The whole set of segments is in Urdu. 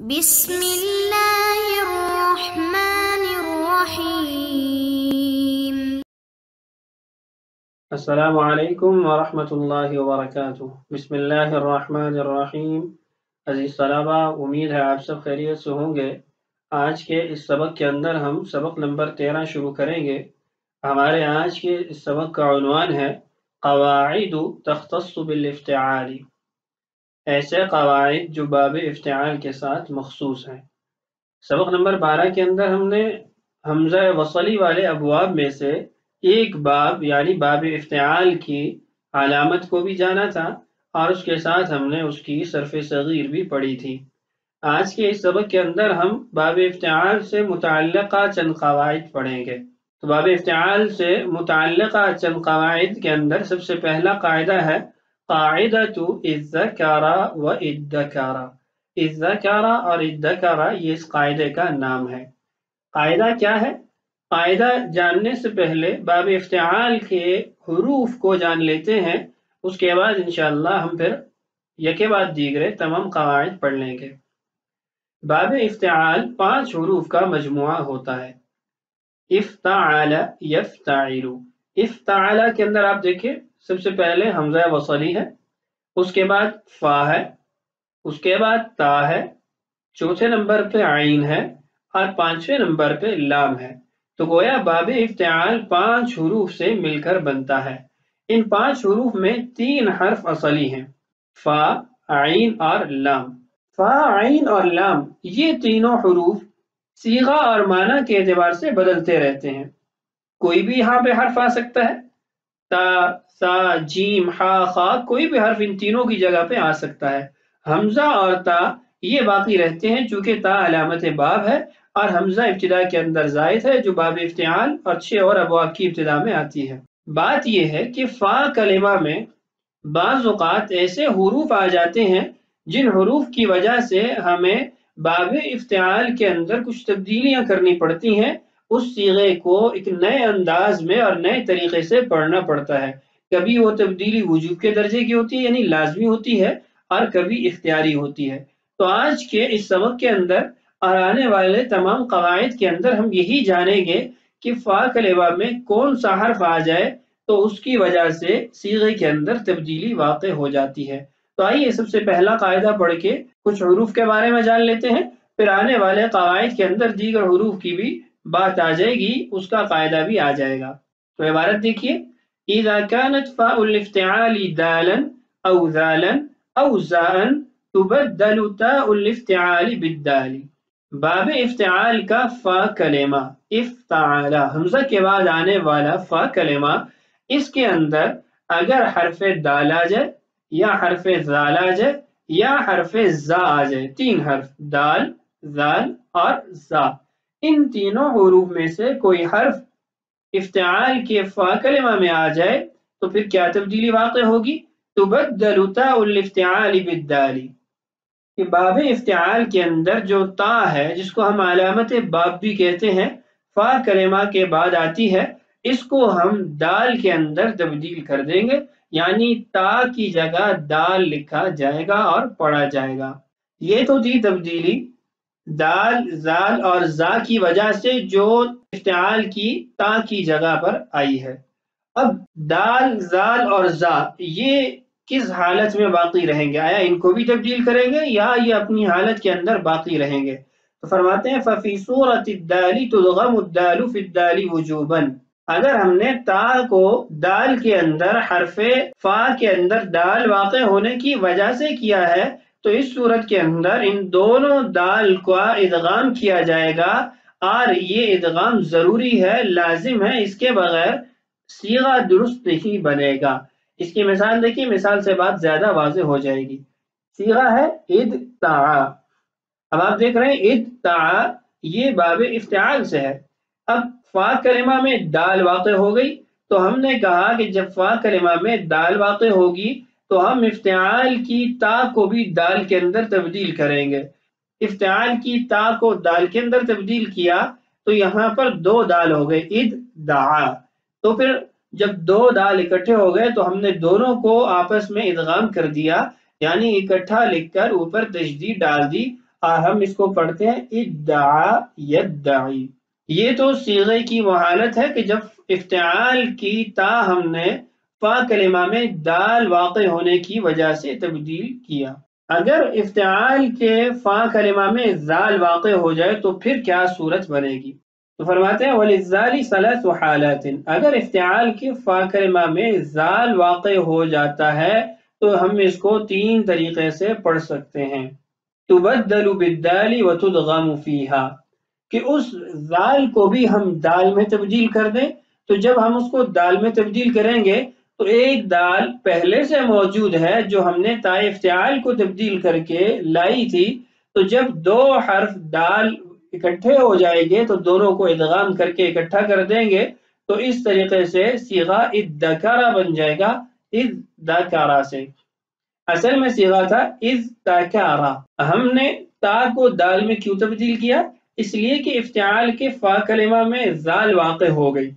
بسم اللہ الرحمن الرحیم۔ السلام علیکم ورحمۃ اللہ وبرکاتہ۔ بسم اللہ الرحمن الرحیم۔ عزیز طلبہ، امید ہے آپ سب خیریت سے ہوں گے۔ آج کے اس سبق کے اندر ہم سبق نمبر 13 شروع کریں گے۔ ہمارے آج کے اس سبق کا عنوان ہے قواعد تختص بالافتعال، ایسے قواعد جو باب افتعال کے ساتھ مخصوص ہیں۔ سبق نمبر 12 کے اندر ہم نے حمزہ وصلی والے ابواب میں سے ایک باب یعنی باب افتعال کی علامت کو بھی جانا تھا، اور اس کے ساتھ ہم نے اس کی صرف صغیر بھی پڑھی تھی۔ آج کے اس سبق کے اندر ہم باب افتعال سے متعلقہ چند قواعد پڑھیں گے۔ تو باب افتعال سے متعلقہ چند قواعد کے اندر سب سے پہلا قاعدہ ہے قاعدۃ الذکر و الذکر۔ الذکر اور الذکر یہ اس قاعدے کا نام ہے۔ قاعدہ کیا ہے؟ قاعدہ جاننے سے پہلے باب افتعال کے حروف کو جان لیتے ہیں، اس کے بعد انشاءاللہ ہم پھر یکے بعد دیگرے تمام قواعد پڑھ لیں گے۔ باب افتعال 5 حروف کا مجموعہ ہوتا ہے۔ افتعل، یفتعل۔ افتعل کے اندر آپ دیکھیں سب سے پہلے حمزہ وصلی ہے، اس کے بعد فا ہے، اس کے بعد تا ہے، چوتھے نمبر پہ عین ہے، اور 5ویں نمبر پہ لام ہے۔ تو گویا باب افتعال 5 حروف سے مل کر بنتا ہے۔ ان 5 حروف میں 3 حرف اصلی ہیں، فا، عین اور لام۔ فا، عین اور لام یہ تینوں حروف صیغہ اور معنی کے اعتبار سے بدلتے رہتے ہیں۔ کوئی بھی یہاں پہ حرف آ سکتا ہے، تا، سا، جیم، ہا، خا، کوئی بھی حرف ان تینوں کی جگہ پہ آ سکتا ہے۔ حمزہ اور تا یہ باقی رہتے ہیں چونکہ تا علامت باب ہے، اور حمزہ ابتدا کے اندر زائد ہے جو باب افتعال اور 6 اور ابواب کی ابتدا میں آتی ہے۔ بات یہ ہے کہ فا کلمہ میں بعض اوقات ایسے حروف آ جاتے ہیں جن حروف کی وجہ سے ہمیں باب افتعال کے اندر کچھ تبدیلیاں کرنی پڑتی ہیں، اس صیغے کو ایک نئے انداز میں اور نئے طریقے سے پڑھنا پڑتا ہے۔ کبھی وہ تبدیلی وجوب کے درجے کی ہوتی ہے یعنی لازمی ہوتی ہے، اور کبھی اختیاری ہوتی ہے۔ تو آج کے اس سبق کے اندر اور آنے والے تمام قواعد کے اندر ہم یہی جانیں گے کہ فا کلمہ میں کون سا حرف آ جائے تو اس کی وجہ سے صیغے کے اندر تبدیلی واقع ہو جاتی ہے۔ تو آئیے سب سے پہلا قاعدہ پڑھ کے کچھ حروف کے بارے میں جان لیتے ہیں، پھر آنے والے قواعد کے اندر دیگر حروف کی بھی بات آ جائے گی، اس کا قاعدہ بھی آ جائے گا۔ تو عبارت دیکھیے، اذا كانت فاء الافتعال دالا او ذالا او زاء تبدل تاء الافتعال بالدال۔ باب افتعال کا فا کلمہ افتعال حمزہ کے بعد آنے والا فا کلمہ، اس کے اندر اگر حرف دال آ جائے یا حرف ذال آ جائے یا حرف زا آ جائے، 3 حرف دال، ذال اور زا، ان تینوں حروف میں سے کوئی حرف افتعال کے فا کلمہ میں آ جائے تو پھر کیا تبدیلی واقع ہوگی؟ تبدل تاء الافتعال بالدال، کہ باب افتعال کے اندر جو تا ہے جس کو ہم علامت باب بھی کہتے ہیں، فا کلمہ کے بعد آتی ہے، اس کو ہم دال کے اندر تبدیل کر دیں گے، یعنی تا کی جگہ دال لکھا جائے گا اور پڑھا جائے گا۔ یہ تو تھی تبدیلی دال، زال اور زا کی وجہ سے جو افتعال کی تا کی جگہ پر آئی ہے۔ اب دال، زال اور زا یہ کس حالت میں باقی رہیں گے؟ آیا ان کو بھی تبدیل کریں گے یا یہ اپنی حالت کے اندر باقی رہیں گے؟ تو فرماتے ہیں ففی صورت الدال تدغم الدال فی الدال وجوبا، اگر ہم نے تا کو دال کے اندر حرف فا کے اندر دال واقع ہونے کی وجہ سے کیا ہے تو اس صورت کے اندر ان دونوں دال کا ادغام کیا جائے گا، اور یہ ادغام ضروری ہے، لازم ہے، اس کے بغیر صیغہ درست نہیں بنے گا۔ اس کی مثال دیکھیے، مثال سے بات زیادہ واضح ہو جائے گی۔ صیغہ ہے ادتعا، اب آپ دیکھ رہے ہیں ادتعا یہ باب افتعال سے ہے۔ اب فا کلمہ میں دال واقع ہو گئی تو ہم نے کہا کہ جب فا کلمہ میں دال واقع ہوگی تو ہم افتعال کی تا کو بھی دال کے اندر تبدیل کریں گے۔ افتعال کی تا کو دال کے اندر تبدیل کیا تو یہاں پر 2 دال ہو گئے، اددعا۔ تو پھر جب 2 دال اکٹھے ہو گئے تو ہم نے دونوں کو آپس میں ادغام کر دیا، یعنی اکٹھا لکھ کر اوپر تشدید ڈال دی، ہم اس کو پڑھتے ہیں ادعا یدعی۔ یہ تو صیغے کی وہ حالت ہے کہ جب افتعال کی تا ہم نے فا کلمہ میں دال واقع ہونے کی وجہ سے تبدیل کیا۔ اگر افتعال کے فا کلمہ میں زال واقع ہو جائے تو پھر کیا صورت بنے گی؟ تو فرماتے ہیں وَلِلزَّالِ ثَلَاثُ حَالَاتٍ، اگر افتعال کے فا کلمہ میں زال واقع ہو جاتا ہے تو ہم اس کو تین طریقے سے پڑھ سکتے ہیں۔ تُبَدَّلُ بِالدَّالِ وَتُدْغَمُ فِيهَا، کہ اس زال کو بھی ہم دال میں تبدیل کر دیں۔ تو جب ہم اس کو دال میں تبدیل کریں گے تو ایک دال پہلے سے موجود ہے جو ہم نے تا افتعال کو تبدیل کر کے لائی تھی، تو جب دو حرف دال اکٹھے ہو جائیں گے تو دونوں کو ادغام کر کے اکٹھا کر دیں گے، تو اس طریقے سے صیغہ ادذکر بن جائے گا اذذکر سے۔ اصل میں صیغہ تھا اذذکر، ہم نے تا کو دال میں کیوں تبدیل کیا؟ اس لیے کہ افتعال کے فا کلمہ میں زال واقع ہو گئی۔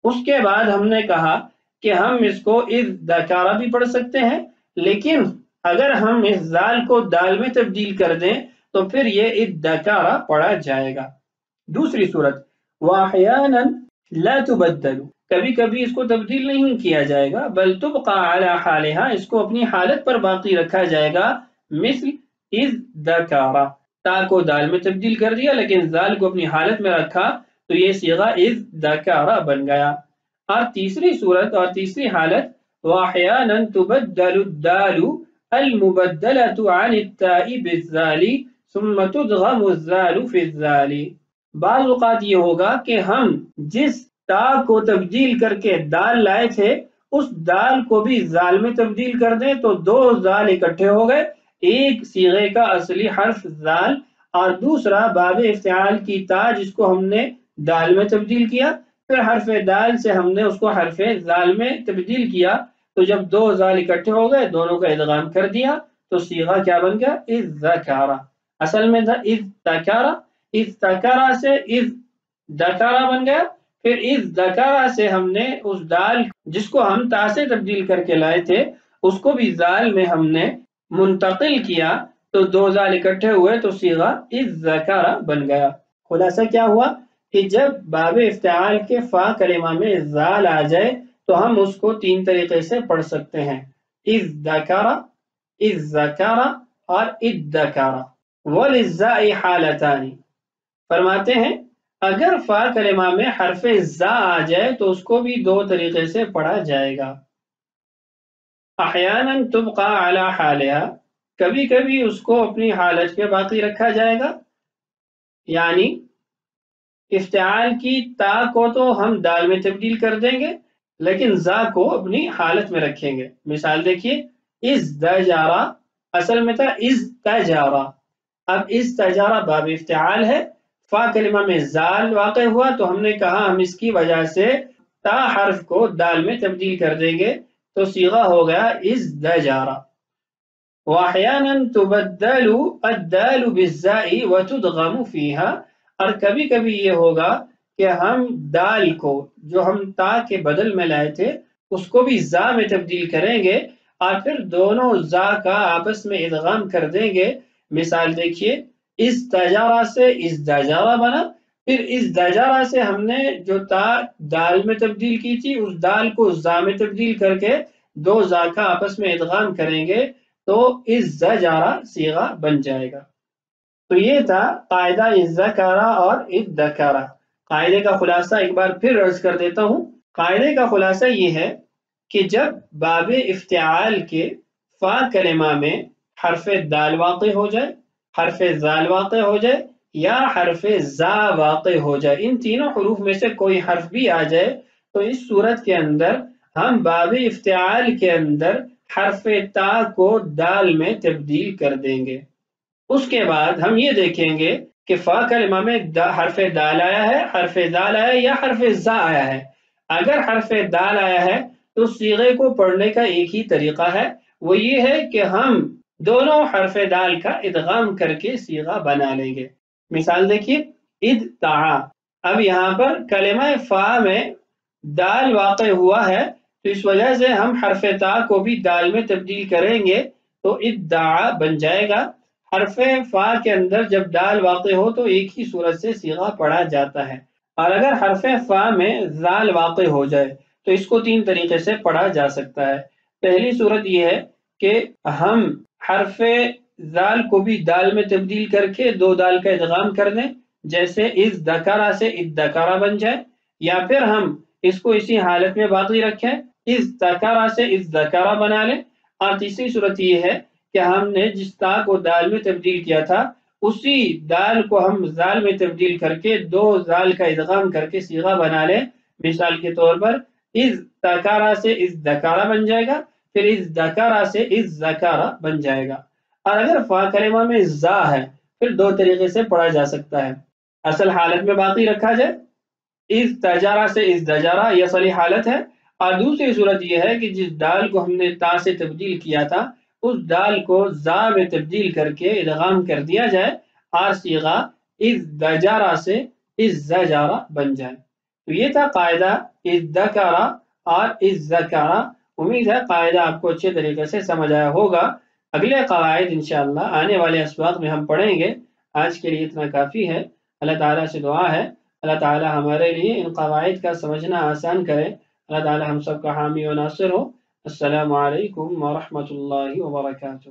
اس کے بعد ہم نے کہا کہ ہم اس کو اذذکر بھی پڑھ سکتے ہیں، لیکن اگر ہم اس زال کو دال میں تبدیل کر دیں تو پھر یہ اذذکر پڑھا جائے گا۔ دوسری صورت وَأَحْيَانًا لَا تُبَدَّلُ، کبھی کبھی اس کو تبدیل نہیں کیا جائے گا، بل تبقى علی حالها، اس کو اپنی حالت پر باقی رکھا جائے گا، مثل اذذکر، تا کو دال میں تبدیل کر دیا لیکن زال کو اپنی حالت میں رکھا تو یہ صیغہ اذذکر بن گیا۔ اور تیسری صورت اور تیسری حالت وَأَحْيَانًا تُبَدَّلُ الدَّالُ الْمُبَدَّلَةُ عَنِ التَّاءِ بِالذَّالِ ثُمَّ تُدْغَمُ الذَّالُ فِي الذَّالِ، بعض اوقات یہ ہوگا کہ ہم جس تا کو تبدیل کر کے دال لائے تھے اس دال کو بھی زال میں تبدیل کر دیں تو دو زال اکٹھے ہو گئے، ایک صیغے کا اصلی حرف زال اور دوسرا باب افتعال کی تا جس کو ہم نے دال میں تبدیل کیا، پھر حرف دال سے ہم نے اس کو حرف زال میں تبدیل کیا، تو جب دو زال اکٹھے ہو گئے دونوں کا ادغام کر دیا تو صیغہ کیا بن گیا؟ اذذکر۔ اصل میں تھا اذذکر، اذذکر سے اذذکر بن گیا، پھر اذذکر سے ہم نے اس دال جس کو ہم تا سے تبدیل کر کے لائے تھے اس کو بھی زال میں ہم نے منتقل کیا تو دو زال اکٹھے ہوئے تو صیغہ اذذکر بن گیا۔ خلاصہ کیا ہوا کہ جب باب افتعال کے فا کلمہ میں زال آ جائے تو ہم اس کو تین طریقے سے پڑھ سکتے ہیں، اذذکر، اذذکر اور اذذکر۔ وَلِلزَّاءِ حَالَتَانِ، فرماتے ہیں اگر فا کلمہ میں حرف زا آ جائے تو اس کو بھی دو طریقے سے پڑھا جائے گا۔ احیاناً تبقى علی حالها، کبھی کبھی اس کو اپنی حالت پہ باقی رکھا جائے گا، یعنی افتعال کی تا کو تو ہم دال میں تبدیل کر دیں گے لیکن زا کو اپنی حالت میں رکھیں گے۔ مثال دیکھیے ازدجر، اصل میں تھا ازتجر، اب ازتجر باب افتعال ہے، فا کلمہ میں زال واقع ہوا تو ہم نے کہا ہم اس کی وجہ سے تا حرف کو دال میں تبدیل کر دیں گے تو صیغہ ہو گیا ازدجر۔ وَأَحْيَانًا تُبَدَّلُ الدَّالُ بِالزَّاءِ وَتُدْغَمُ فِيهَا، اور کبھی کبھی یہ ہوگا کہ ہم دال کو جو ہم تا کے بدل میں لائے تھے اس کو بھی زا میں تبدیل کریں گے اور پھر دونوں زا کا آپس میں ادغام کر دیں گے۔ مثال دیکھیے ازتجر سے ازدجر بنا، پھر ازدجر سے ہم نے جو تا دال میں تبدیل کی تھی اس دال کو زا میں تبدیل کر کے دو زا کا آپس میں ادغام کریں گے تو ازدجر صیغہ بن جائے گا۔ تو یہ تھا قاعدہ اذذکر اور اذذکر۔ قاعدے کا خلاصہ ایک بار پھر عرض کر دیتا ہوں۔ قاعدے کا خلاصہ یہ ہے کہ جب باب افتعال کے فا کلمہ میں حرف دال واقع ہو جائے، حرف زال واقع ہو جائے یا حرف زا واقع ہو جائے، ان تینوں حروف میں سے کوئی حرف بھی آ جائے تو اس صورت کے اندر ہم باب افتعال کے اندر حرف تا کو دال میں تبدیل کر دیں گے۔ اس کے بعد ہم یہ دیکھیں گے کہ فا کلمہ میں حرف دال آیا ہے، حرف دال آیا ہے یا حرف زا آیا ہے۔ اگر حرف دال آیا ہے تو صیغے کو پڑھنے کا ایک ہی طریقہ ہے، وہ یہ ہے کہ ہم دونوں حرف دال کا ادغام کر کے صیغہ بنا لیں گے۔ مثال دیکھیے ادتعا، اب یہاں پر کلمہ فا میں دال واقع ہوا ہے تو اس وجہ سے ہم حرف تا کو بھی دال میں تبدیل کریں گے تو ادعا بن جائے گا۔ حرف فا کے اندر جب دال واقع ہو تو ایک ہی صورت سے صیغہ پڑھا جاتا ہے، اور اگر حرف فا میں زال واقع ہو جائے تو اس کو 3 طریقے سے پڑھا جا سکتا ہے۔ پہلی صورت یہ ہے کہ ہم حرف زال کو بھی دال میں تبدیل کر کے 2 دال کا ادغام کر دیں، جیسے از دکارا سے ادکارا بن جائے، یا پھر ہم اس کو اسی حالت میں باقی رکھیں، از دکارا سے از دکارا بنا لیں۔ اور تیسری صورت یہ ہے کہ ہم نے جس تا کو دال میں تبدیل کیا تھا اسی دال کو ہم زال میں تبدیل کر کے 2 زال کا ادغام کر کے صیغہ بنا لیں۔ مثال کے طور پر از دکارا سے از دکارا بن جائے گا، پھر از دکارا سے از زکارا بن جائے گا۔ اور اگر فا کلمہ میں زا ہے پھر 2 طریقے سے پڑھا جا سکتا ہے، اصل حالت میں باقی رکھا جائے، از تجارا سے از دجارا، یہ اصلی حالت ہے، اور دوسری صورت یہ ہے کہ جس دال کو ہم نے تا سے تبدیل کیا تھا اس دال کو زا میں تبدیل کر کے ادغام کر دیا جائے اور صیغہ از دجارا سے از زجارا بن جائے۔ تو یہ تھا قاعدہ از دکارا اور از زکارا۔ امید ہے قاعدہ آپ کو اچھے طریقے سے سمجھ آیا ہوگا۔ اگلے قواعد انشاءاللہ آنے والے اسباق میں ہم پڑھیں گے۔ آج کے لیے اتنا کافی ہے۔ اللہ تعالیٰ سے دعا ہے اللہ تعالیٰ ہمارے لیے ان قواعد کا سمجھنا آسان کرے۔ اللہ تعالیٰ ہم سب کا حامی و ناصر ہو۔ السلام علیکم ورحمۃ اللہ وبرکاتہ۔